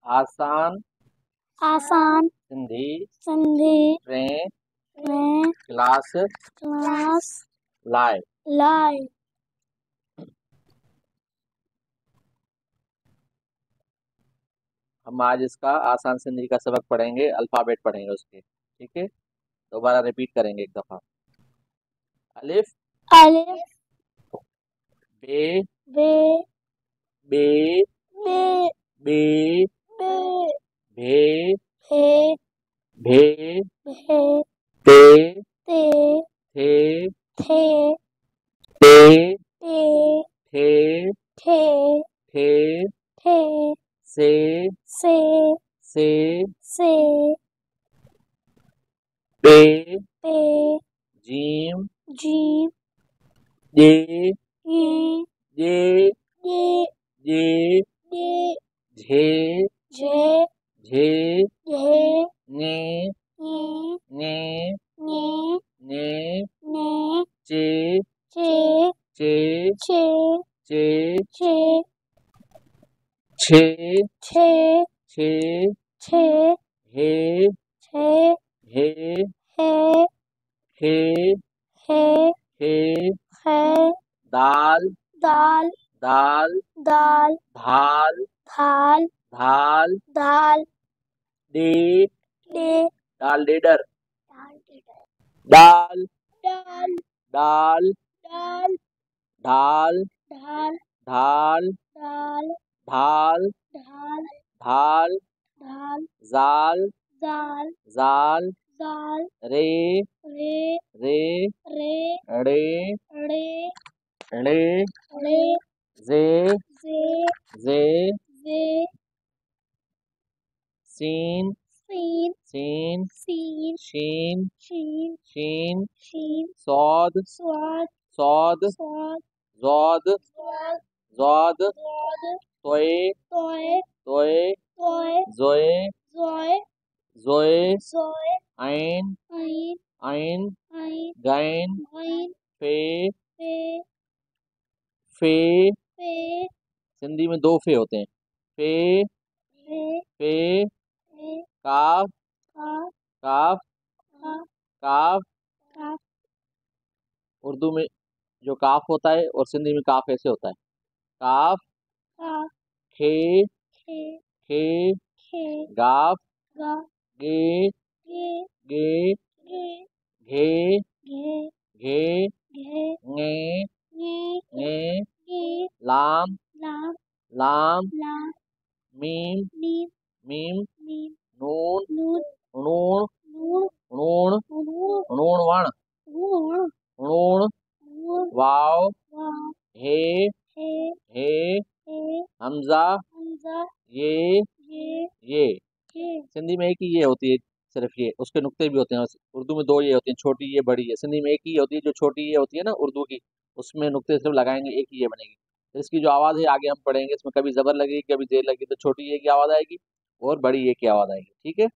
आसान आसान सिंधी सिंधी ट्रें में क्लास क्लास लाए। लाए। हम आज इसका आसान सिंधी का सबक पढ़ेंगे, अल्फाबेट पढ़ेंगे उसके, ठीक है। दोबारा रिपीट करेंगे एक दफा। अलिफ अलिफ बे बे बे बे बे बे भे भे भे भे ते ते थे थे ते ते थे थे थे थे से से से पे पे जीम जीम जे ई जे ये जे ये झे झे झे झे ने नी ने नी ने ने चे चे चे चे चे चे छे छे छे छे हे छे हे हे हे हे हे है दाल दाल दाल दाल धाल थाल धाल दाल डे डे दाल डेडर दाल दाल दाल दाल दाल ढाल दाल ढाल दाल ढाल दाल ढाल दाल जाल दाल जाल दाल रे रे रे रे ड़े रे ड़े रे जे जे जे जे सीन सीन सीन सीन शीन शीन शीन शीन सौद स्वाद सौद स्वाद जौद स्वाद जौद स्वाद तोए तोय तोए तोय जोए जोय जोए जोय ऐन ऐन ऐन ऐन गैन ऐन फे फे फे फे सिंधी में दो फे होते हैं, फे फे फे फे काफ का काफ का काफ का उर्दू में जो काफ होता है और सिंधी में काफ ऐसे होता है, काफ का खे खे खे खे गाफ गा गे गे गे गे घे घे घे घे ङे गे ङे गे लाम लाम लाम लाम मीम मीम मीम मीम नून नून नून नून नून नून नून वण नून नून नून वाव वाव हे हे हे हे हमजा हमजा ये ये ये ये सिंधी में एक ही ये होती है, सिर्फ ये, उसके नुक्ते भी होते हैं। उर्दू में दो ये होती हैं, छोटी ये बड़ी ये। सिंधी में एक ही होती है, जो छोटी ये होती है ना उर्दू की, उसमें नुक्ते सिर्फ लगाएंगे, एक ही ये बनेगी। तो इसकी जो आवाज़ है आगे हम पढ़ेंगे, इसमें कभी ज़बर लगेगी कभी जेर लगेगी, तो छोटी ये की आवाज़ आएगी और बड़ी ये की आवाज़ आएगी, ठीक है।